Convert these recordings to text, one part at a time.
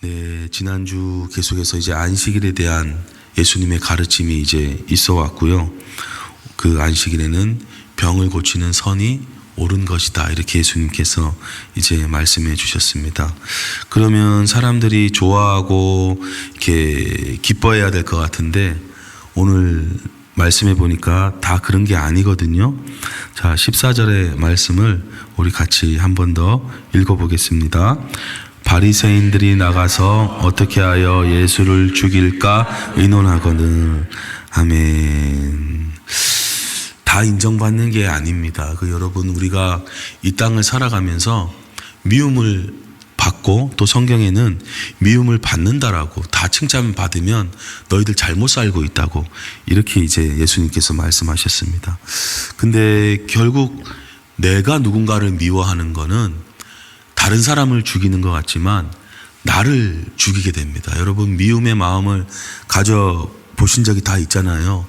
네, 지난주 계속해서 이제 안식일에 대한 예수님의 가르침이 이제 있어 왔고요. 그 안식일에는 병을 고치는 선이 옳은 것이다. 이렇게 예수님께서 이제 말씀해 주셨습니다. 그러면 사람들이 좋아하고 이렇게 기뻐해야 될 것 같은데 오늘 말씀해 보니까 다 그런 게 아니거든요. 자, 14절의 말씀을 우리 같이 한 번 더 읽어 보겠습니다. 바리새인들이 나가서 어떻게 하여 예수를 죽일까 의논하거늘. 아멘. 다 인정받는 게 아닙니다. 여러분, 우리가 이 땅을 살아가면서 미움을 받고 또 성경에는 미움을 받는다라고, 다 칭찬받으면 너희들 잘못 살고 있다고 이렇게 이제 예수님께서 말씀하셨습니다. 근데 결국 내가 누군가를 미워하는 거는 다른 사람을 죽이는 것 같지만 나를 죽이게 됩니다. 여러분, 미움의 마음을 가져보신 적이 다 있잖아요.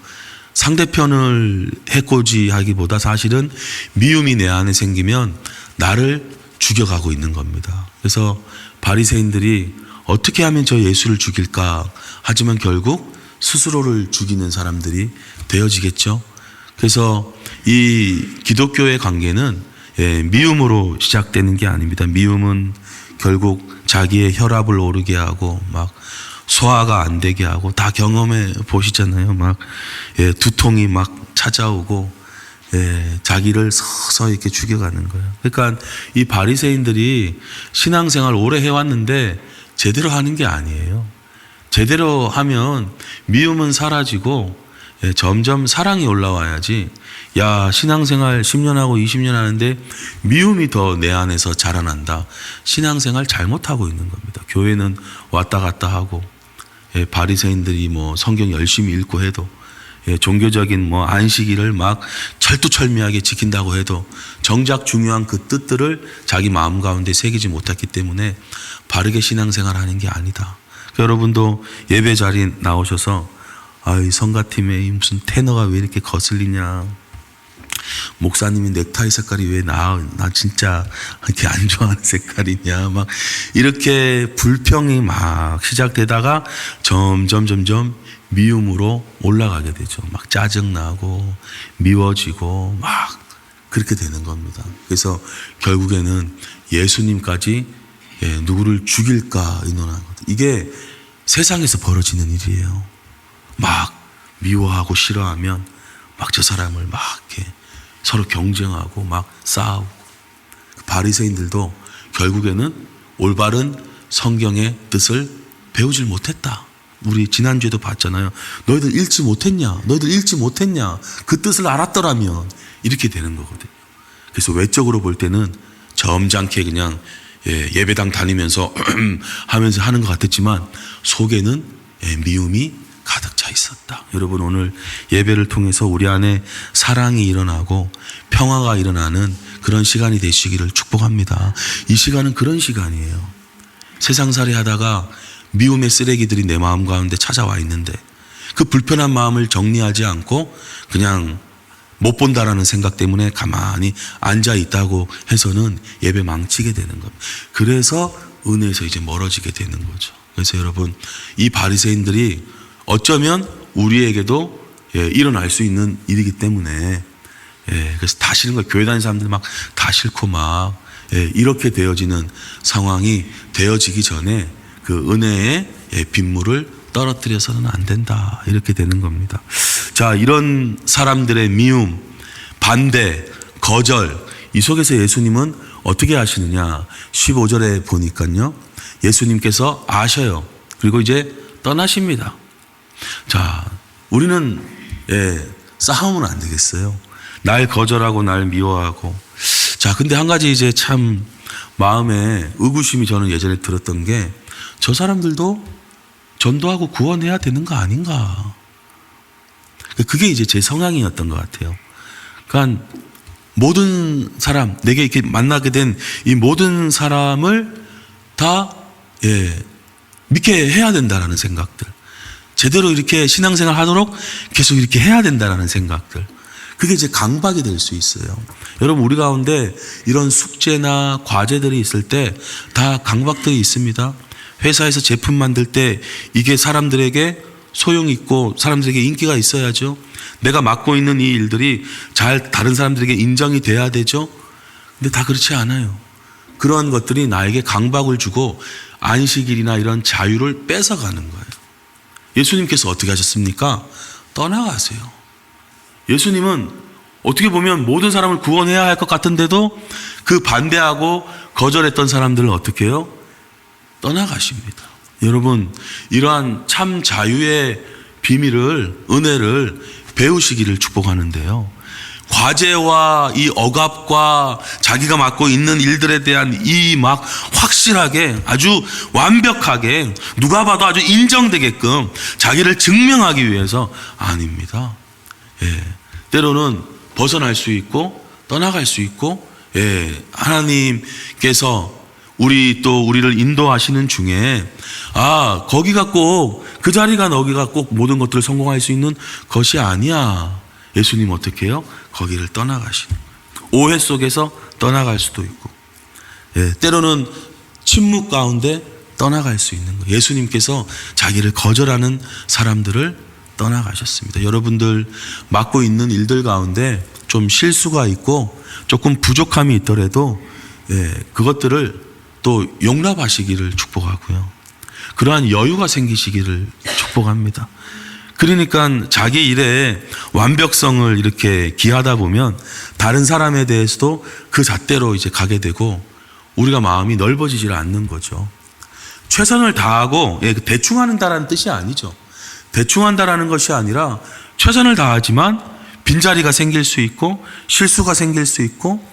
상대편을 해코지하기보다 사실은 미움이 내 안에 생기면 나를 죽여가고 있는 겁니다. 그래서 바리새인들이 어떻게 하면 저 예수를 죽일까 하지만 결국 스스로를 죽이는 사람들이 되어지겠죠. 그래서 이 기독교의 관계는 미움으로 시작되는 게 아닙니다. 미움은 결국 자기의 혈압을 오르게 하고 막 소화가 안 되게 하고, 다 경험해 보시잖아요. 막 두통이 막 찾아오고 자기를 서서히 이렇게 죽여가는 거예요. 그러니까 이 바리새인들이 신앙생활 오래 해왔는데 제대로 하는 게 아니에요. 제대로 하면 미움은 사라지고 점점 사랑이 올라와야지. 야, 신앙생활 10년 하고 20년 하는데 미움이 더 내 안에서 자라난다. 신앙생활 잘못하고 있는 겁니다. 교회는 왔다 갔다 하고 바리새인들이 뭐 성경 열심히 읽고 해도 종교적인 뭐 안식일을 막 철두철미하게 지킨다고 해도 정작 중요한 그 뜻들을 자기 마음 가운데 새기지 못했기 때문에 바르게 신앙생활 하는 게 아니다. 여러분도 예배 자리에 나오셔서 이 성가팀에 무슨 테너가 왜 이렇게 거슬리냐, 목사님이 넥타이 색깔이 왜 나 진짜 이렇게 안 좋아하는 색깔이냐, 막 이렇게 불평이 막 시작되다가 점점 미움으로 올라가게 되죠. 막 짜증나고 미워지고 막 그렇게 되는 겁니다. 그래서 결국에는 예수님까지 누구를 죽일까 의논하는 것. 이게 세상에서 벌어지는 일이에요. 막 미워하고 싫어하면 막 저 사람을 막 이렇게 서로 경쟁하고 막 싸우고. 바리새인들도 결국에는 올바른 성경의 뜻을 배우질 못했다. 우리 지난주에도 봤잖아요. 너희들 읽지 못했냐? 그 뜻을 알았더라면 이렇게 되는 거거든요. 그래서 외적으로 볼 때는 점잖게 그냥 예배당 다니면서 하면서 하는 것 같았지만 속에는 미움이 가득 차 있었다. 여러분, 오늘 예배를 통해서 우리 안에 사랑이 일어나고 평화가 일어나는 그런 시간이 되시기를 축복합니다. 이 시간은 그런 시간이에요. 세상살이 하다가 미움의 쓰레기들이 내 마음 가운데 찾아와 있는데 그 불편한 마음을 정리하지 않고 그냥 못 본다라는 생각 때문에 가만히 앉아 있다고 해서는 예배 망치게 되는 겁니다. 그래서 은혜에서 이제 멀어지게 되는 거죠. 그래서 여러분, 이 바리새인들이 어쩌면 우리에게도 일어날 수 있는 일이기 때문에 그래서 다 싫은 거예요. 교회 다니는 사람들 막 다 싫고 막 이렇게 되어지는 상황이 되어지기 전에 그 은혜의 빗물을 떨어뜨려서는 안 된다. 이렇게 되는 겁니다. 자, 이런 사람들의 미움, 반대, 거절, 이 속에서 예수님은 어떻게 하시느냐. 15절에 보니까요, 예수님께서 아셔요. 그리고 이제 떠나십니다. 자, 우리는 싸우면 안 되겠어요. 날 거절하고 날 미워하고. 자, 근데 한 가지 이제 참 마음에 의구심이 저는 예전에 들었던 게, 저 사람들도 전도하고 구원해야 되는 거 아닌가. 그게 이제 제 성향이었던 것 같아요. 그러니까 모든 사람, 내게 이렇게 만나게 된 이 모든 사람을 다 믿게 해야 된다라는 생각들, 제대로 이렇게 신앙생활 하도록 계속 이렇게 해야 된다라는 생각들, 그게 이제 강박이 될 수 있어요. 여러분, 우리 가운데 이런 숙제나 과제들이 있을 때 다 강박들이 있습니다. 회사에서 제품 만들 때 이게 사람들에게 소용이 있고 사람들에게 인기가 있어야죠. 내가 맡고 있는 이 일들이 잘 다른 사람들에게 인정이 돼야 되죠. 근데 다 그렇지 않아요. 그런 것들이 나에게 강박을 주고 안식일이나 이런 자유를 뺏어가는 거예요. 예수님께서 어떻게 하셨습니까? 떠나가세요. 예수님은 어떻게 보면 모든 사람을 구원해야 할 것 같은데도 그 반대하고 거절했던 사람들을 어떻게 해요? 떠나가십니다. 여러분, 이러한 참 자유의 비밀을, 은혜를 배우시기를 축복하는데요. 과제와 이 억압과 자기가 맡고 있는 일들에 대한 이 막 확실하게 아주 완벽하게 누가 봐도 아주 인정되게끔 자기를 증명하기 위해서 아닙니다. 때로는 벗어날 수 있고 떠나갈 수 있고, 하나님께서 우리를 인도하시는 중에 거기가 꼭 그 자리가 너기가 꼭 모든 것들을 성공할 수 있는 것이 아니야. 예수님 어떻게 해요? 거기를 떠나가시는 거예요. 오해 속에서 떠나갈 수도 있고, 때로는 침묵 가운데 떠나갈 수 있는 거예요. 예수님께서 자기를 거절하는 사람들을 떠나가셨습니다. 여러분들 맡고 있는 일들 가운데 좀 실수가 있고 조금 부족함이 있더라도 그것들을 또 용납하시기를 축복하고요. 그러한 여유가 생기시기를 축복합니다. 그러니까 자기 일에 완벽성을 이렇게 기하다 보면 다른 사람에 대해서도 그 잣대로 이제 가게 되고 우리가 마음이 넓어지질 않는 거죠. 최선을 다하고 대충 한다라는 뜻이 아니죠. 대충 한다라는 것이 아니라 최선을 다하지만 빈자리가 생길 수 있고 실수가 생길 수 있고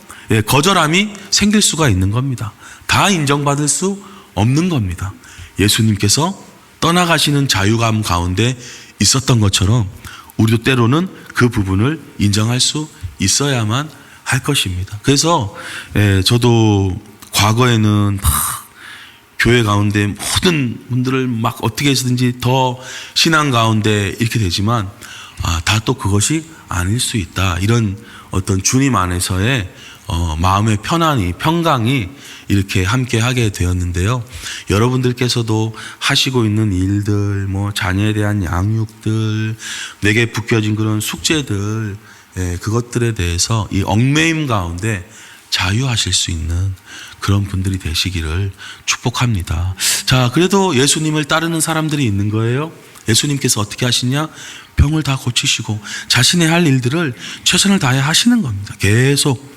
거절함이 생길 수가 있는 겁니다. 다 인정받을 수 없는 겁니다. 예수님께서 떠나가시는 자유감 가운데 있었던 것처럼 우리도 때로는 그 부분을 인정할 수 있어야만 할 것입니다. 그래서 저도 과거에는 막 교회 가운데 모든 분들을 막 어떻게 해서든지 더 신앙 가운데 이렇게 되지만 다 또 그것이 아닐 수 있다. 이런 어떤 주님 안에서의 마음의 편안이, 평강이 이렇게 함께 하게 되었는데요. 여러분들께서도 하시고 있는 일들, 자녀에 대한 양육들, 내게 붙여진 그런 숙제들, 그것들에 대해서 이 얽매임 가운데 자유하실 수 있는 그런 분들이 되시기를 축복합니다. 자, 그래도 예수님을 따르는 사람들이 있는 거예요. 예수님께서 어떻게 하시냐? 병을 다 고치시고 자신의 할 일들을 최선을 다해 하시는 겁니다. 계속.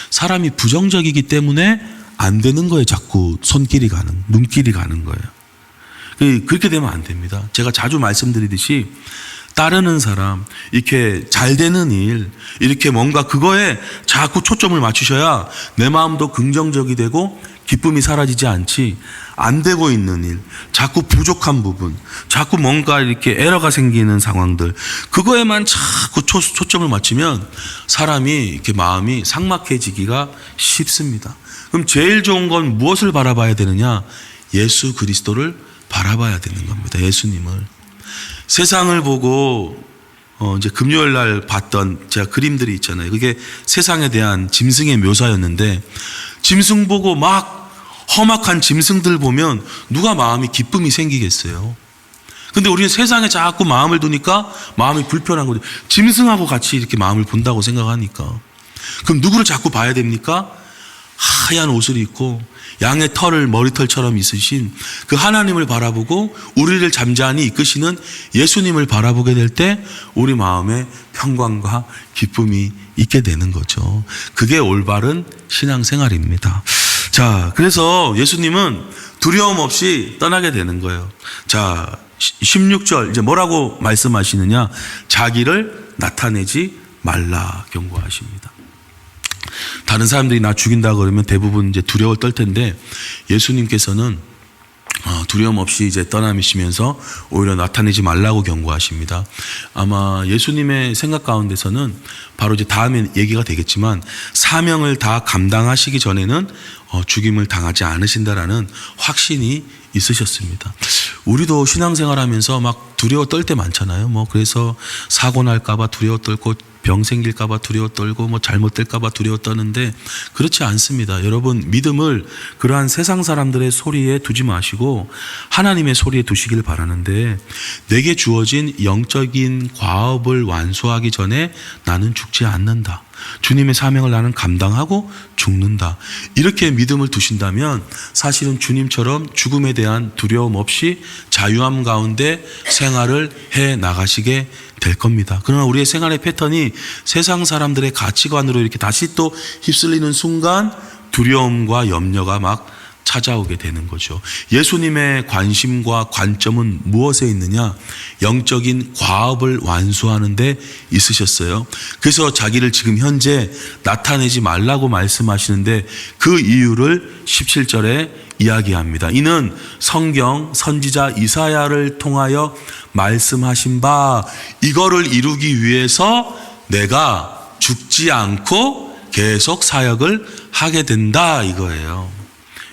사람이 부정적이기 때문에 안 되는 거예요. 자꾸 눈길이 가는 거예요. 그렇게 되면 안 됩니다. 제가 자주 말씀드리듯이 따르는 사람, 이렇게 잘 되는 일, 이렇게 뭔가 그거에 자꾸 초점을 맞추셔야 내 마음도 긍정적이 되고 기쁨이 사라지지 않지. 안 되고 있는 일, 자꾸 부족한 부분, 자꾸 뭔가 이렇게 에러가 생기는 상황들, 그거에만 자꾸 초점을 맞추면 사람이 이렇게 마음이 삭막해지기가 쉽습니다. 그럼 제일 좋은 건 무엇을 바라봐야 되느냐? 예수 그리스도를 바라봐야 되는 겁니다. 예수님을. 세상을 보고 이제 금요일 날 봤던 제가 그림들이 있잖아요. 그게 세상에 대한 짐승의 묘사였는데, 짐승 보고 막 험악한 짐승들 보면 누가 마음이 기쁨이 생기겠어요? 근데 우리는 세상에 자꾸 마음을 두니까 마음이 불편한 거죠. 짐승하고 같이 이렇게 마음을 본다고 생각하니까. 그럼 누구를 자꾸 봐야 됩니까? 하얀 옷을 입고 양의 털을 머리털처럼 있으신 그 하나님을 바라보고 우리를 잠잠히 이끄시는 예수님을 바라보게 될 때 우리 마음에 평강과 기쁨이 있게 되는 거죠. 그게 올바른 신앙생활입니다. 자, 그래서 예수님은 두려움 없이 떠나게 되는 거예요. 자, 16절 이제 뭐라고 말씀하시느냐? 자기를 나타내지 말라 경고하십니다. 다른 사람들이 나 죽인다 그러면 대부분 이제 두려워 떨 텐데, 예수님께서는 두려움 없이 이제 떠나시면서 오히려 나타내지 말라고 경고하십니다. 아마 예수님의 생각 가운데서는 바로 이제 다음에 얘기가 되겠지만 사명을 다 감당하시기 전에는 죽임을 당하지 않으신다라는 확신이 있으셨습니다. 우리도 신앙생활하면서 막 두려워 떨 때 많잖아요. 그래서 사고 날까봐 두려워 떨고 병 생길까봐 두려워 떨고 뭐 잘못될까봐 두려워 떠는데 그렇지 않습니다. 여러분 믿음을 그러한 세상 사람들의 소리에 두지 마시고 하나님의 소리에 두시길 바라는데 내게 주어진 영적인 과업을 완수하기 전에 나는 죽지 않는다. 주님의 사명을 나는 감당하고 죽는다. 이렇게 믿음을 두신다면 사실은 주님처럼 죽음에 대한 두려움 없이 자유함 가운데 생활을 해 나가시게 될 겁니다. 그러나 우리의 생활의 패턴이 세상 사람들의 가치관으로 이렇게 다시 또 휩쓸리는 순간 두려움과 염려가 막 찾아오게 되는 거죠. 예수님의 관심과 관점은 무엇에 있느냐? 영적인 과업을 완수하는 데 있으셨어요. 그래서 자기를 지금 현재 나타내지 말라고 말씀하시는데 그 이유를 17절에 이야기합니다. 이는 성경 선지자 이사야를 통하여 말씀하신 바 이거를 이루기 위해서 내가 죽지 않고 계속 사역을 하게 된다 이거예요.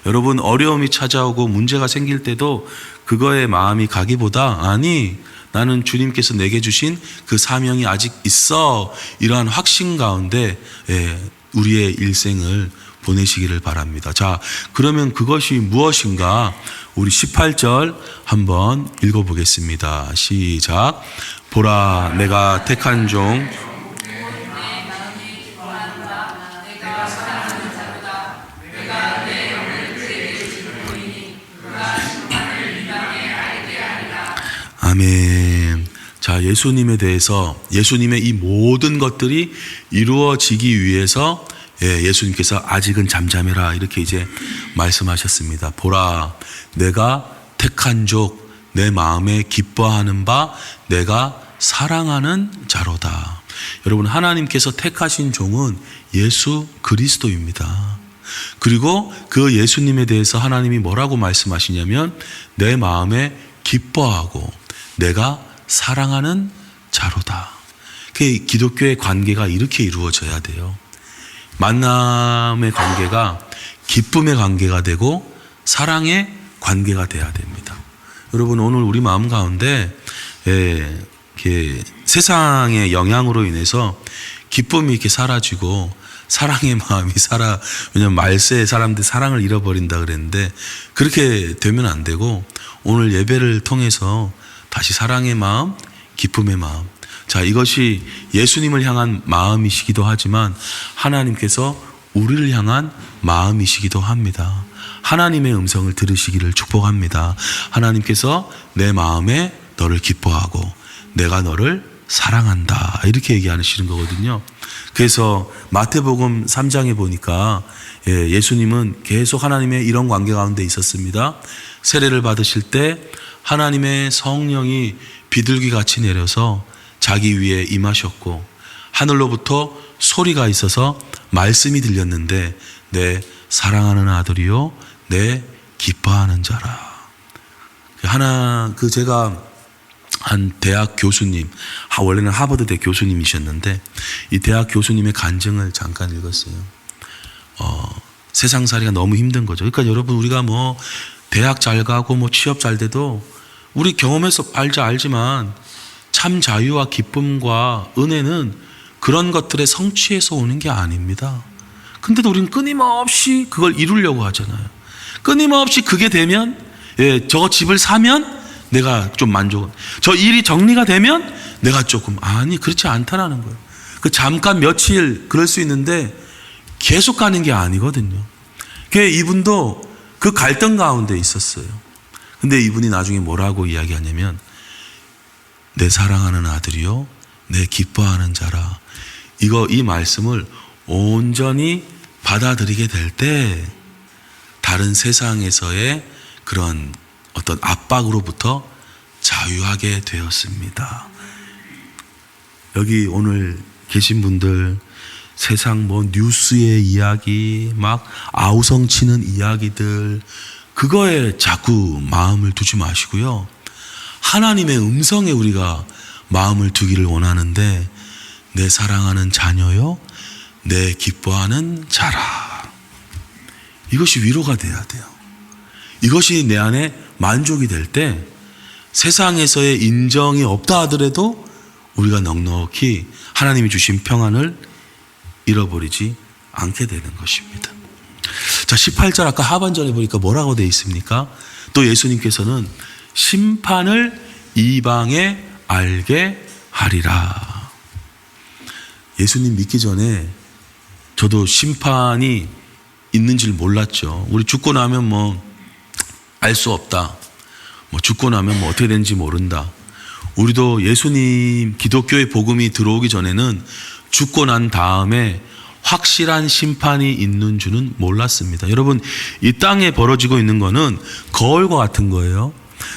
여러분 어려움이 찾아오고 문제가 생길 때도 그거에 마음이 가기보다 아니 나는 주님께서 내게 주신 그 사명이 아직 있어 이러한 확신 가운데 우리의 일생을 보내시기를 바랍니다. 자, 그러면 그것이 무엇인가? 우리 18절 한번 읽어보겠습니다. 시작. 보라 내가 택한 종 아멘. 자, 예수님에 대해서 예수님의 이 모든 것들이 이루어지기 위해서 예수님께서 아직은 잠잠해라 이렇게 이제 말씀하셨습니다. 보라 내가 택한 족 내 마음에 기뻐하는 바 내가 사랑하는 자로다. 여러분 하나님께서 택하신 종은 예수 그리스도입니다. 그리고 그 예수님에 대해서 하나님이 뭐라고 말씀하시냐면 내 마음에 기뻐하고 내가 사랑하는 자로다. 기독교의 관계가 이렇게 이루어져야 돼요. 만남의 관계가 기쁨의 관계가 되고 사랑의 관계가 돼야 됩니다. 여러분 오늘 우리 마음 가운데 세상의 영향으로 인해서 기쁨이 이렇게 사라지고 사랑의 마음이 왜냐면 말세의 사람들이 사랑을 잃어버린다 그랬는데 그렇게 되면 안 되고 오늘 예배를 통해서 다시 사랑의 마음, 기쁨의 마음. 자, 이것이 예수님을 향한 마음이시기도 하지만 하나님께서 우리를 향한 마음이시기도 합니다. 하나님의 음성을 들으시기를 축복합니다. 하나님께서 내 마음에 너를 기뻐하고 내가 너를 사랑한다 이렇게 얘기하시는 거거든요. 그래서 마태복음 3장에 보니까 예수님은 계속 하나님의 이런 관계 가운데 있었습니다. 세례를 받으실 때 하나님의 성령이 비둘기같이 내려서 자기 위에 임하셨고 하늘로부터 소리가 있어서 말씀이 들렸는데 내 사랑하는 아들이요 내 기뻐하는 자라. 제가 한 대학 교수님, 원래는 하버드대 교수님이셨는데 이 대학 교수님의 간증을 잠깐 읽었어요. 세상살이가 너무 힘든 거죠. 그러니까 여러분 우리가 뭐 대학 잘 가고 뭐 취업 잘 돼도 우리 경험해서 알지만 참 자유와 기쁨과 은혜는 그런 것들의 성취에서 오는 게 아닙니다. 근데도 우리는 끊임없이 그걸 이루려고 하잖아요. 끊임없이 그게 되면 저 집을 사면 내가 좀 만족, 저 일이 정리가 되면 내가 조금 아니 그렇지 않다라는 거예요. 그 잠깐 며칠 그럴 수 있는데 계속 가는 게 아니거든요. 이분도 그 갈등 가운데 있었어요. 근데 이분이 나중에 뭐라고 이야기하냐면 내 사랑하는 아들이요 내 기뻐하는 자라. 이 말씀을 온전히 받아들이게 될 때 다른 세상에서의 그런 어떤 압박으로부터 자유하게 되었습니다. 여기 오늘 계신 분들 세상 뉴스의 이야기 막 아우성치는 이야기들 그거에 자꾸 마음을 두지 마시고요. 하나님의 음성에 우리가 마음을 두기를 원하는데 내 사랑하는 자녀요 내 기뻐하는 자라. 이것이 위로가 돼야 돼요. 이것이 내 안에 만족이 될 때 세상에서의 인정이 없다 하더라도 우리가 넉넉히 하나님이 주신 평안을 잃어버리지 않게 되는 것입니다. 자, 18절 아까 하반절에 보니까 뭐라고 되어 있습니까? 또 예수님께서는 심판을 이방에 알게 하리라. 예수님 믿기 전에 저도 심판이 있는 줄 몰랐죠. 우리 죽고 나면 뭐 알 수 없다. 뭐 죽고 나면 뭐 어떻게 되는지 모른다. 우리도 예수님 기독교의 복음이 들어오기 전에는 죽고 난 다음에 확실한 심판이 있는 줄은 몰랐습니다. 여러분, 이 땅에 벌어지고 있는 거는 거울과 같은 거예요.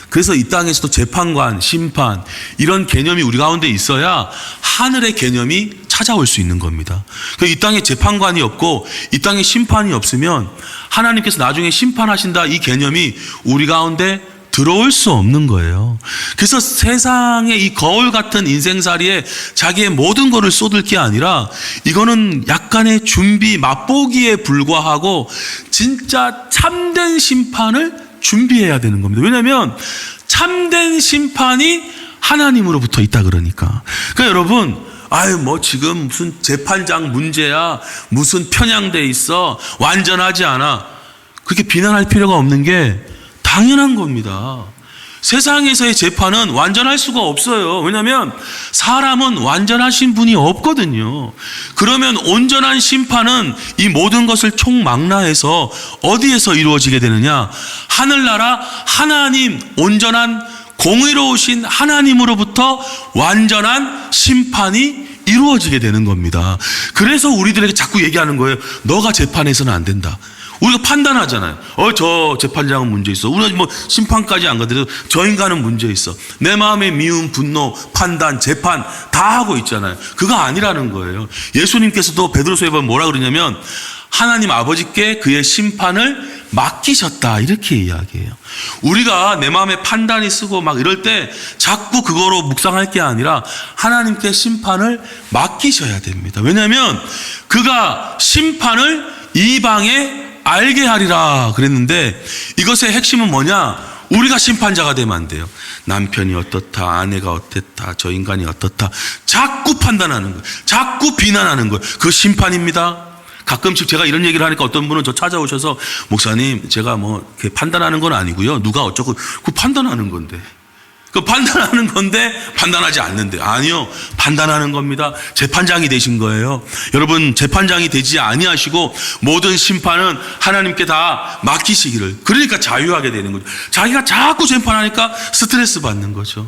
그래서 이 땅에서도 재판관, 심판 이런 개념이 우리 가운데 있어야 하늘의 개념이 찾아올 수 있는 겁니다. 이 땅에 재판관이 없고 이 땅에 심판이 없으면 하나님께서 나중에 심판하신다 이 개념이 우리 가운데 들어올 수 없는 거예요. 그래서 세상의 이 거울 같은 인생살이에 자기의 모든 것을 쏟을 게 아니라 이거는 약간의 준비, 맛보기에 불과하고 진짜 참된 심판을 준비해야 되는 겁니다. 왜냐하면 참된 심판이 하나님으로부터 있다 그러니까. 그러니까 여러분, 뭐 지금 무슨 재판장 문제야, 무슨 편향돼 있어, 완전하지 않아, 그렇게 비난할 필요가 없는 게 당연한 겁니다. 세상에서의 재판은 완전할 수가 없어요. 왜냐하면 사람은 완전하신 분이 없거든요. 그러면 온전한 심판은 이 모든 것을 총망라해서 어디에서 이루어지게 되느냐? 하늘나라 하나님, 온전한 공의로우신 하나님으로부터 완전한 심판이 이루어지게 되는 겁니다. 그래서 우리들에게 자꾸 얘기하는 거예요. 너가 재판해서는 안 된다. 우리가 판단하잖아요. 저 재판장은 문제 있어. 우리가 뭐 심판까지 안 가더라도 저 인간은 문제 있어. 내 마음의 미움, 분노, 판단, 재판 다 하고 있잖아요. 그거 아니라는 거예요. 예수님께서도 베드로서에 보면 뭐라 그러냐면 하나님 아버지께 그의 심판을 맡기셨다 이렇게 이야기해요. 우리가 내 마음에 판단이 쓰고 막 이럴 때 자꾸 그거로 묵상할 게 아니라 하나님께 심판을 맡기셔야 됩니다. 왜냐하면 그가 심판을 이방에 알게 하리라 그랬는데 이것의 핵심은 뭐냐? 우리가 심판자가 되면 안 돼요. 남편이 어떻다, 아내가 어땠다, 저 인간이 어떻다 자꾸 판단하는 거예요. 자꾸 비난하는 거예요. 그 심판입니다. 가끔씩 제가 이런 얘기를 하니까 어떤 분은 저 찾아오셔서 목사님 제가 뭐 이렇게 판단하는 건 아니고요. 누가 어쩌고 그 판단하는 건데. 그 판단하는 건데 판단하지 않는데. 아니요, 판단하는 겁니다. 재판장이 되신 거예요. 여러분, 재판장이 되지 아니하시고 모든 심판은 하나님께 다 맡기시기를. 그러니까 자유하게 되는 거죠. 자기가 자꾸 재판하니까 스트레스 받는 거죠.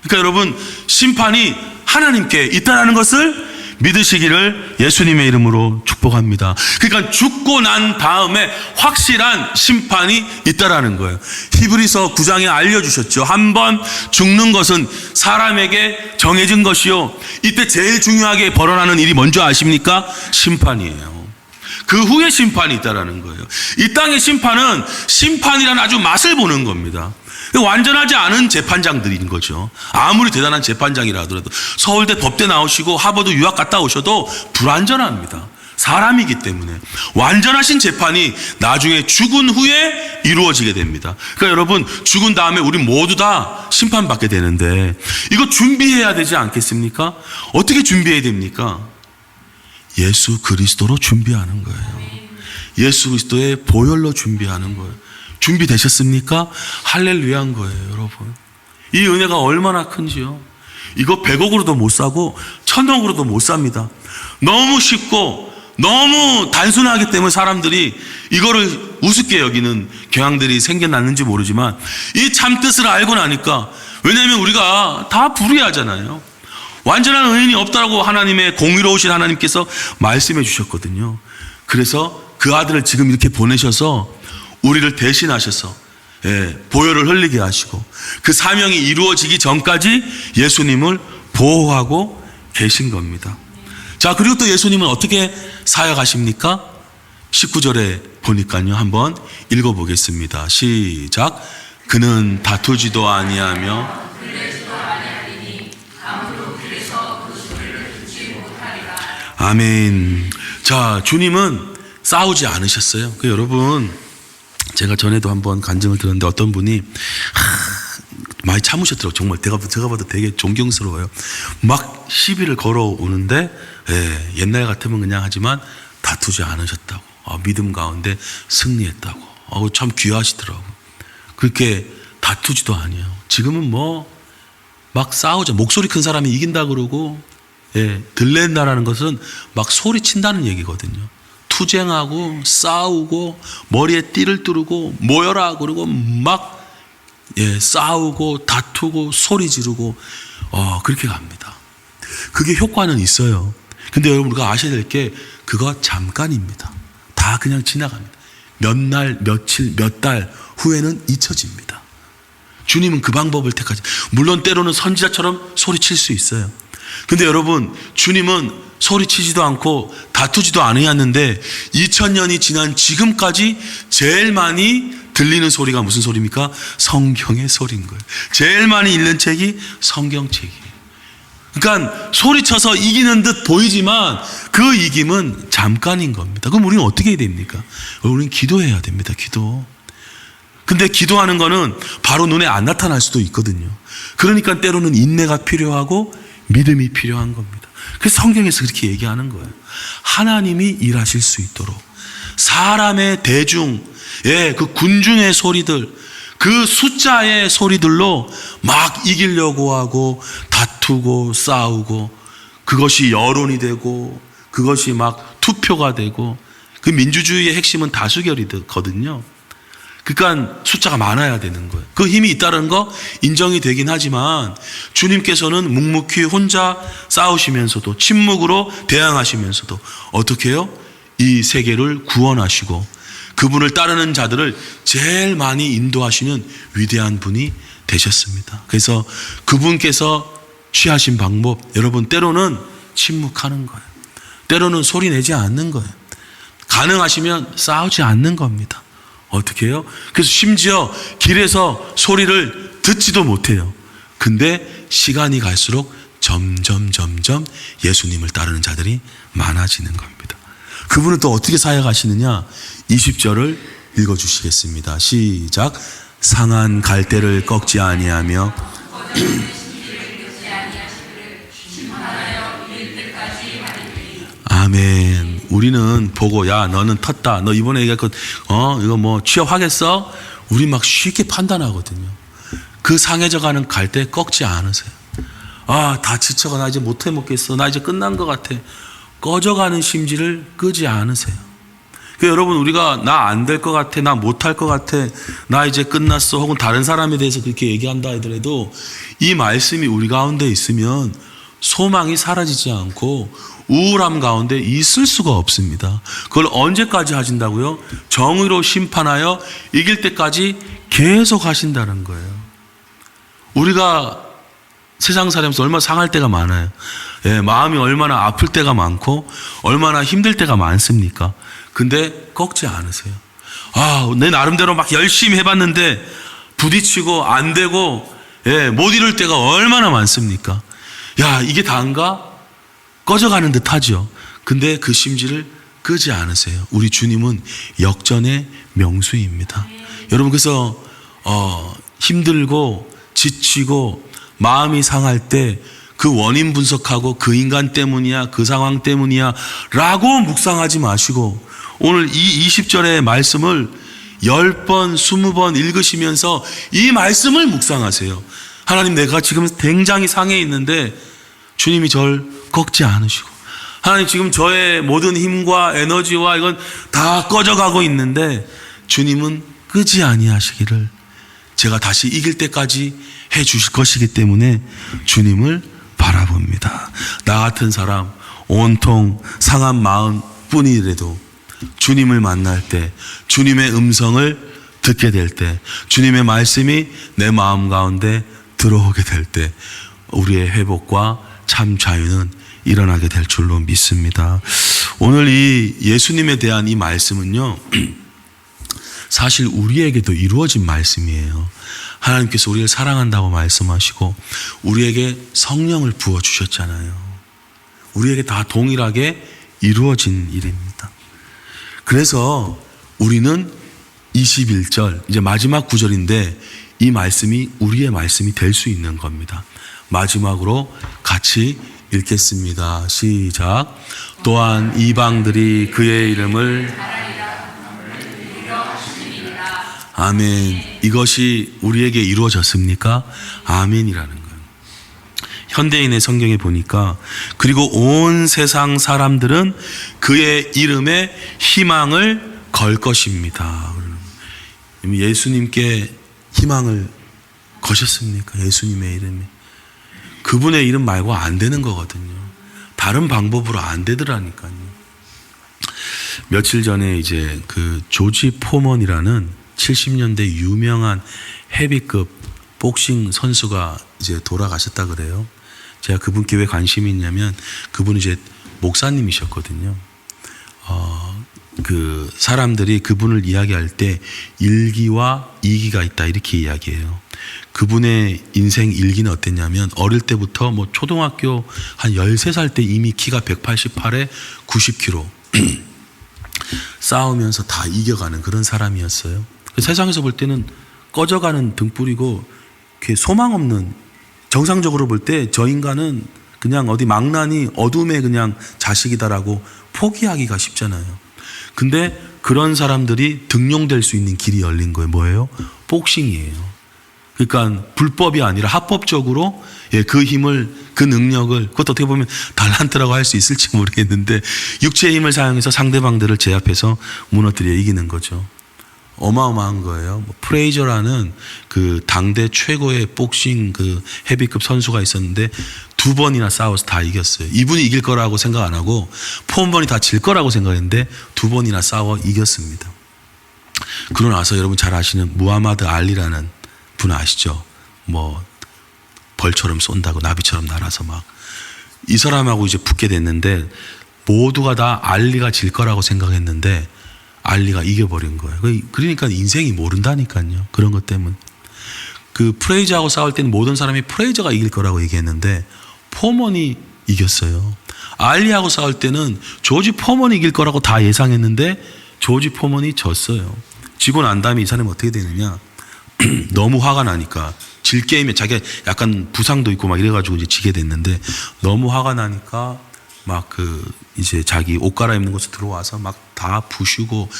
그러니까 여러분, 심판이 하나님께 있다라는 것을 믿으시기를 예수님의 이름으로 축복합니다. 그러니까 죽고 난 다음에 확실한 심판이 있다라는 거예요. 히브리서 9장에 알려주셨죠. 한번 죽는 것은 사람에게 정해진 것이요, 이때 제일 중요하게 벌어나는 일이 뭔지 아십니까? 심판이에요. 그 후에 심판이 있다라는 거예요. 이 땅의 심판은 심판이라는 아주 맛을 보는 겁니다. 완전하지 않은 재판장들인 거죠. 아무리 대단한 재판장이라 하더라도 서울대 법대 나오시고 하버드 유학 갔다 오셔도 불완전합니다. 사람이기 때문에. 완전하신 재판이 나중에 죽은 후에 이루어지게 됩니다. 그러니까 여러분, 죽은 다음에 우리 모두 다 심판받게 되는데 이거 준비해야 되지 않겠습니까? 어떻게 준비해야 됩니까? 예수 그리스도로 준비하는 거예요. 예수 그리스도의 보혈로 준비하는 거예요. 준비되셨습니까? 할렐루야인 거예요, 여러분. 이 은혜가 얼마나 큰지요. 이거 100억으로도 못 사고 1000억으로도 못 삽니다. 너무 쉽고 너무 단순하기 때문에 사람들이 이거를 우습게 여기는 경향들이 생겨났는지 모르지만 이 참뜻을 알고 나니까, 왜냐하면 우리가 다 불의하잖아요. 완전한 의인이 없다고 하나님의 공의로우신 하나님께서 말씀해 주셨거든요. 그래서 그 아들을 지금 이렇게 보내셔서 우리를 대신하셔서 보혈을 흘리게 하시고 그 사명이 이루어지기 전까지 예수님을 보호하고 계신 겁니다. 자, 그리고 또 예수님은 어떻게 사역하십니까? 19절에 보니까요, 한번 읽어보겠습니다. 시작. 그는 다투지도 아니하며 아멘. 자, 주님은 싸우지 않으셨어요. 여러분, 제가 전에도 한번 간증을 들었는데 어떤 분이 많이 참으셨더라고요. 정말 제가 봐도 되게 존경스러워요. 막 시비를 걸어오는데 옛날 같으면 그냥 하지만 다투지 않으셨다고. 믿음 가운데 승리했다고. 참 귀하시더라고요. 그렇게 다투지도 아니에요. 지금은 막 싸우죠. 목소리 큰 사람이 이긴다 그러고, 들렌다라는 것은 막 소리친다는 얘기거든요. 투쟁하고 싸우고 머리에 띠를 뚫고 모여라 그러고 막 싸우고 다투고 소리 지르고 그렇게 갑니다. 그게 효과는 있어요. 근데 여러분 우리가 아셔야 될 게 그거 잠깐입니다. 다 그냥 지나갑니다. 몇 날, 며칠, 몇 달 후에는 잊혀집니다. 주님은 그 방법을 택하지. 물론 때로는 선지자처럼 소리칠 수 있어요. 근데 여러분 주님은 소리치지도 않고 다투지도 않으셨는데 2000년이 지난 지금까지 제일 많이 들리는 소리가 무슨 소리입니까? 성경의 소리인 거예요. 제일 많이 읽는 책이 성경책이에요. 그러니까 소리쳐서 이기는 듯 보이지만 그 이김은 잠깐인 겁니다. 그럼 우리는 어떻게 해야 됩니까? 우리는 기도해야 됩니다. 기도. 근데 기도하는 거는 바로 눈에 안 나타날 수도 있거든요. 그러니까 때로는 인내가 필요하고 믿음이 필요한 겁니다. 그래서 성경에서 그렇게 얘기하는 거예요. 하나님이 일하실 수 있도록 사람의 대중, 그 군중의 소리들, 그 숫자의 소리들로 막 이기려고 하고 다투고 싸우고 그것이 여론이 되고 그것이 막 투표가 되고 그 민주주의의 핵심은 다수결이거든요. 그러니까 숫자가 많아야 되는 거예요. 그 힘이 있다는 거 인정이 되긴 하지만 주님께서는 묵묵히 혼자 싸우시면서도 침묵으로 대항하시면서도 어떻게 해요? 이 세계를 구원하시고 그분을 따르는 자들을 제일 많이 인도하시는 위대한 분이 되셨습니다. 그래서 그분께서 취하신 방법, 여러분 때로는 침묵하는 거예요. 때로는 소리 내지 않는 거예요. 가능하시면 싸우지 않는 겁니다. 어떻게 해요? 그래서 심지어 길에서 소리를 듣지도 못해요. 근데 시간이 갈수록 점점 예수님을 따르는 자들이 많아지는 겁니다. 그분은 또 어떻게 사역하시느냐? 20절을 읽어주시겠습니다. 시작. 상한 갈대를 꺾지 아니하며 아멘. 우리는 보고 야 너는 텄다. 너 이번에 얘기했건 이거 취업하겠어? 우리 막 쉽게 판단하거든요. 그 상해져가는 갈대 꺾지 않으세요. 다 지쳐가 나 이제 못해 먹겠어. 나 이제 끝난 것 같아. 꺼져가는 심지를 끄지 않으세요. 여러분 우리가 나 안 될 것 같아, 나 못할 것 같아, 나 이제 끝났어 혹은 다른 사람에 대해서 그렇게 얘기한다 하더라도 이 말씀이 우리 가운데 있으면 소망이 사라지지 않고 우울함 가운데 있을 수가 없습니다. 그걸 언제까지 하신다고요? 정의로 심판하여 이길 때까지 계속 하신다는 거예요. 우리가 세상 살면서 얼마나 상할 때가 많아요. 마음이 얼마나 아플 때가 많고 얼마나 힘들 때가 많습니까? 근데 꺾지 않으세요. 내 나름대로 막 열심히 해봤는데 부딪히고 안 되고 못 이룰 때가 얼마나 많습니까? 이게 다인가? 꺼져가는 듯 하죠. 근데 그 심지를 끄지 않으세요. 우리 주님은 역전의 명수입니다. 여러분 그래서 힘들고 지치고 마음이 상할 때 그 원인 분석하고 그 인간 때문이야 그 상황 때문이야 라고 묵상하지 마시고 오늘 이 20절의 말씀을 10번 20번 읽으시면서 이 말씀을 묵상하세요. 하나님 내가 지금 굉장히 상해 있는데 주님이 절 꺾지 않으시고 하나님 지금 저의 모든 힘과 에너지와 이건 다 꺼져가고 있는데 주님은 끄지 아니하시기를 제가 다시 이길 때까지 해 주실 것이기 때문에 주님을 바라봅니다. 나 같은 사람 온통 상한 마음 뿐이라도 주님을 만날 때 주님의 음성을 듣게 될 때 주님의 말씀이 내 마음 가운데 들어오게 될 때 우리의 회복과 참 자유는 일어나게 될 줄로 믿습니다. 오늘 이 예수님에 대한 이 말씀은요 사실 우리에게도 이루어진 말씀이에요. 하나님께서 우리를 사랑한다고 말씀하시고 우리에게 성령을 부어주셨잖아요. 우리에게 다 동일하게 이루어진 일입니다. 그래서 우리는 21절 이제 마지막 구절인데 이 말씀이 우리의 말씀이 될 수 있는 겁니다. 마지막으로 같이 읽겠습니다. 시작. 또한 이방들이 그의 이름을 아멘. 이것이 우리에게 이루어졌습니까? 아멘이라는 거예요. 현대인의 성경에 보니까 그리고 온 세상 사람들은 그의 이름에 희망을 걸 것입니다. 예수님께 희망을 거셨습니까? 예수님의 이름에. 그분의 이름 말고 안 되는 거거든요. 다른 방법으로 안 되더라니까요. 며칠 전에 이제 그 조지 포먼이라는 70년대 유명한 헤비급 복싱 선수가 이제 돌아가셨다 그래요. 제가 그분께 왜 관심이 있냐면 그분이 이제 목사님이셨거든요. 그 사람들이 그분을 이야기할 때 1기와 2기가 있다 이렇게 이야기해요. 그분의 인생 일기는 어땠냐면 어릴 때부터 뭐 초등학교 한 13살 때 이미 키가 188에 90kg 싸우면서 다 이겨가는 그런 사람이었어요. 세상에서 볼 때는 꺼져가는 등불이고 소망 없는, 정상적으로 볼 때 저 인간은 그냥 어디 망나니 어둠의 그냥 자식이다라고 포기하기가 쉽잖아요. 근데 그런 사람들이 등용될 수 있는 길이 열린 거예요. 뭐예요? 복싱이에요. 그러니까 불법이 아니라 합법적으로 그 힘을, 그 능력을, 그것도 어떻게 보면 달란트라고 할 수 있을지 모르겠는데 육체의 힘을 사용해서 상대방들을 제압해서 무너뜨려 이기는 거죠. 어마어마한 거예요. 프레이저라는 그 당대 최고의 복싱 그 헤비급 선수가 있었는데 2번이나 싸워서 다 이겼어요. 이분이 이길 거라고 생각 안 하고 포먼이 다 질 거라고 생각했는데 2번이나 싸워 이겼습니다. 그러고 나서 여러분 잘 아시는 무하마드 알리라는 분 아시죠? 뭐 벌처럼 쏜다고 나비처럼 날아서 막 이 사람하고 이제 붙게 됐는데 모두가 다 알리가 질 거라고 생각했는데 알리가 이겨버린 거예요. 그러니까 인생이 모른다니까요. 그런 것 때문에. 그 프레이저하고 싸울 때는 모든 사람이 프레이저가 이길 거라고 얘기했는데 포먼이 이겼어요. 알리하고 싸울 때는 조지 포먼이 이길 거라고 다 예상했는데 조지 포먼이 졌어요. 지고 난 다음에 이 사람이 어떻게 되느냐. 너무 화가 나니까 질 게임에 자기가 약간 부상도 있고 막 이래가지고 이제 지게 됐는데 너무 화가 나니까 막 이제 자기 옷 갈아입는 곳에 들어와서 막 다 부시고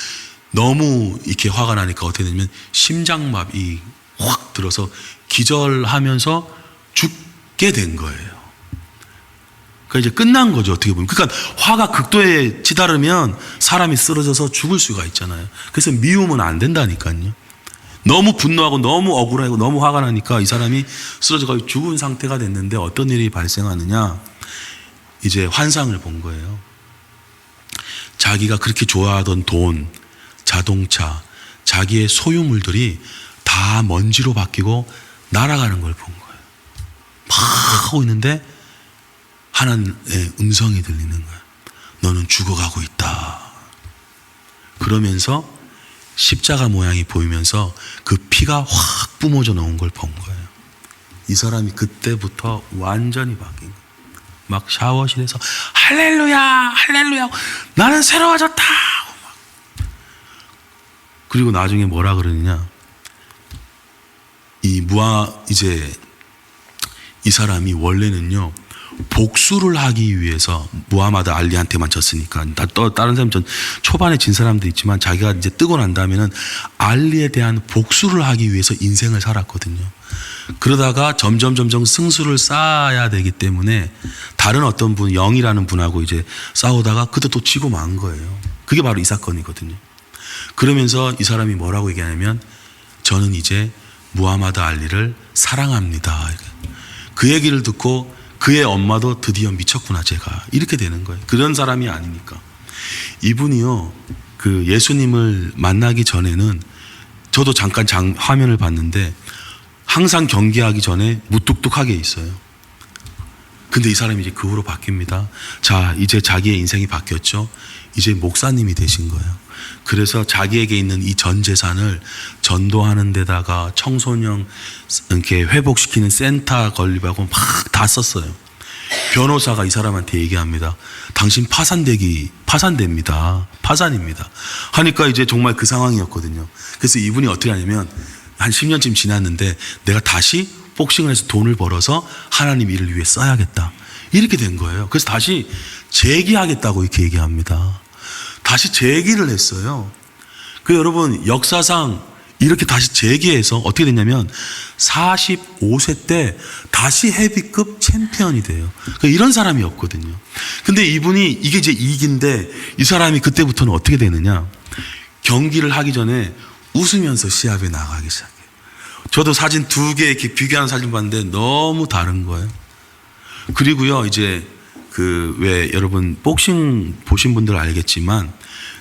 너무 이렇게 화가 나니까 어떻게 되냐면 심장마비 확 들어서 기절하면서 죽게 된 거예요. 그러니까 이제 끝난 거죠, 어떻게 보면. 그러니까 화가 극도에 치달으면 사람이 쓰러져서 죽을 수가 있잖아요. 그래서 미우면 안 된다니까요. 너무 분노하고 너무 억울하고 너무 화가 나니까 이 사람이 쓰러져서 죽은 상태가 됐는데 어떤 일이 발생하느냐. 이제 환상을 본 거예요. 자기가 그렇게 좋아하던 돈, 자동차, 자기의 소유물들이 다 먼지로 바뀌고 날아가는 걸 본 거예요. 막 하고 있는데 하나의 음성이 들리는 거예요. 너는 죽어가고 있다. 그러면서 십자가 모양이 보이면서 그 피가 확 뿜어져 나온 걸 본 거예요. 이 사람이 그때부터 완전히 바뀐 거예요. 막 샤워실에서 할렐루야 할렐루야 나는 새로워졌다. 그리고 나중에 뭐라 그러느냐, 이제 이 사람이 원래는요 복수를 하기 위해서 무하마드 알리한테만 졌으니까 다른 사람 전 초반에 진 사람도 있지만 자기가 이제 뜨고 난 다음에는 알리에 대한 복수를 하기 위해서 인생을 살았거든요. 그러다가 점점 승수를 쌓아야 되기 때문에 다른 어떤 분, 영이라는 분하고 이제 싸우다가 그때 또 지고 만 거예요. 그게 바로 이 사건이거든요. 그러면서 이 사람이 뭐라고 얘기하냐면 저는 이제 무하마드 알리를 사랑합니다. 그 얘기를 듣고 그의 엄마도 드디어 미쳤구나 제가 이렇게 되는 거예요. 그런 사람이 아니니까. 이분이요 그 예수님을 만나기 전에는 저도 잠깐 화면을 봤는데 항상 경기하기 전에 무뚝뚝하게 있어요. 근데 이 사람이 이제 그 후로 바뀝니다. 자, 이제 자기의 인생이 바뀌었죠. 이제 목사님이 되신 거예요. 그래서 자기에게 있는 이 전 재산을 전도하는 데다가 청소년 이렇게 회복시키는 센터 건립하고 막 다 썼어요. 변호사가 이 사람한테 얘기합니다. 당신 파산됩니다. 파산입니다. 하니까 이제 정말 그 상황이었거든요. 그래서 이분이 어떻게 하냐면 한 10년쯤 지났는데 내가 다시 복싱을 해서 돈을 벌어서 하나님 일을 위해 써야겠다. 이렇게 된 거예요. 그래서 다시 재기하겠다고 이렇게 얘기합니다. 다시 재기를 했어요. 그 여러분 역사상 이렇게 다시 재기해서 어떻게 됐냐면 45세 때 다시 헤비급 챔피언이 돼요. 그러니까 이런 사람이었거든요. 근데 이분이 이게 이제 이기인데 이 사람이 그때부터는 어떻게 되느냐. 경기를 하기 전에 웃으면서 시합에 나가기 시작해요. 저도 사진 2개 이렇게 비교하는 사진 봤는데 너무 다른 거예요. 그리고요 이제 그 왜 여러분 복싱 보신 분들 알겠지만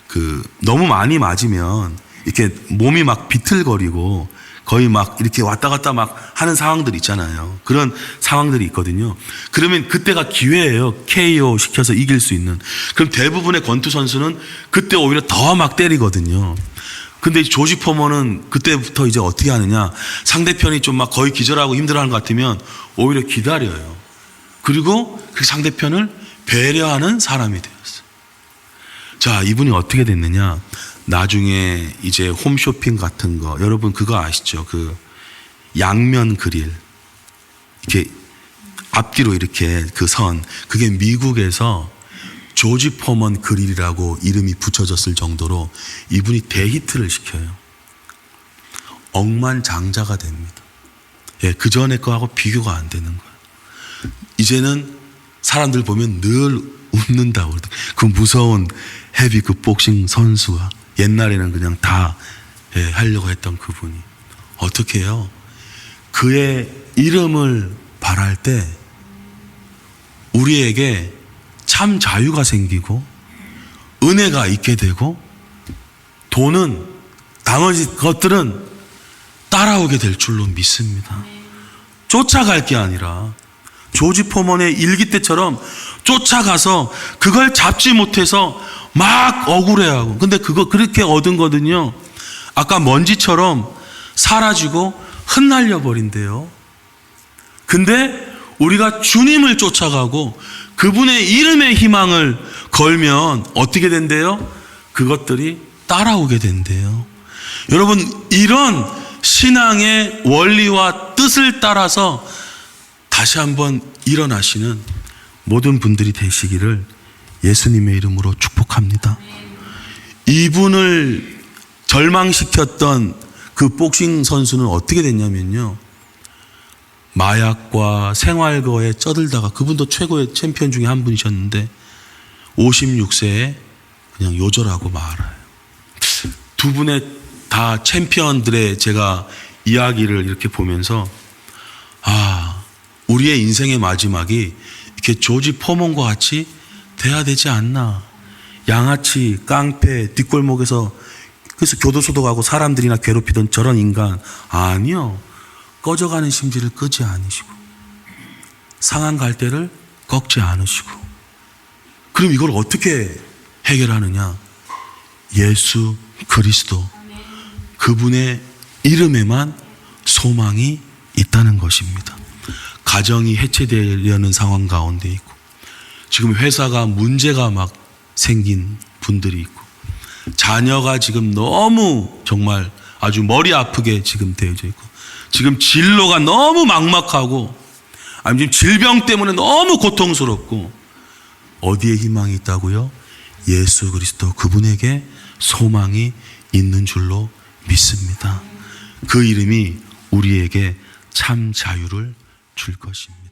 그 너무 많이 맞으면 이렇게 몸이 막 비틀거리고 거의 막 이렇게 왔다 갔다 막 하는 상황들 있잖아요. 그런 상황들이 있거든요. 그러면 그때가 기회예요. KO 시켜서 이길 수 있는. 그럼 대부분의 권투 선수는 그때 오히려 더 막 때리거든요. 근데 조지 포먼은 그때부터 이제 어떻게 하느냐. 상대편이 좀 막 거의 기절하고 힘들어하는 것 같으면 오히려 기다려요. 그리고 그 상대편을 배려하는 사람이 되었어요. 자, 이분이 어떻게 됐느냐. 나중에 이제 홈쇼핑 같은 거 여러분 그거 아시죠? 그 양면 그릴 이렇게 앞뒤로 이렇게 그 선 그게 미국에서 조지 포먼 그릴이라고 이름이 붙여졌을 정도로 이분이 대히트를 시켜요. 억만장자가 됩니다. 예, 그 전에 거하고 비교가 안 되는 거예요. 이제는 사람들 보면 늘 웃는다고 그 무서운 헤비 그 복싱 선수가 옛날에는 그냥 다 하려고 했던 그분이 어떻게 해요? 그의 이름을 발할 때 우리에게 참 자유가 생기고 은혜가 있게 되고 돈은 나머지 것들은 따라오게 될 줄로 믿습니다. 쫓아갈 게 아니라 조지 포먼의 일기 때처럼 쫓아가서 그걸 잡지 못해서 막 억울해하고 근데 그거 그렇게 얻은 거든요. 아까 먼지처럼 사라지고 흩날려 버린대요. 근데 우리가 주님을 쫓아가고 그분의 이름의 희망을 걸면 어떻게 된대요? 그것들이 따라오게 된대요. 여러분 이런 신앙의 원리와 뜻을 따라서 다시 한번 일어나시는 모든 분들이 되시기를 예수님의 이름으로 축복합니다. 이분을 절망시켰던 그 복싱 선수는 어떻게 됐냐면요. 마약과 생활거에 쩌들다가 그분도 최고의 챔피언 중에 한 분이셨는데 56세에 그냥 요절하고 말아요. 두 분의 다 챔피언들의 제가 이야기를 이렇게 보면서 우리의 인생의 마지막이 이렇게 조지 포먼과 같이 돼야 되지 않나. 양아치, 깡패, 뒷골목에서 그래서 교도소도 가고 사람들이나 괴롭히던 저런 인간 아니요. 꺼져가는 심지를 끄지 않으시고 상한 갈대를 꺾지 않으시고 그럼 이걸 어떻게 해결하느냐. 예수 그리스도 그분의 이름에만 소망이 있다는 것입니다. 가정이 해체되려는 상황 가운데 있고 지금 회사가 문제가 막 생긴 분들이 있고 자녀가 지금 너무 정말 아주 머리 아프게 지금 되어져 있고 지금 진로가 너무 막막하고 아니면 질병 때문에 너무 고통스럽고 어디에 희망이 있다고요? 예수 그리스도 그분에게 소망이 있는 줄로 믿습니다. 그 이름이 우리에게 참 자유를 줄 것입니다.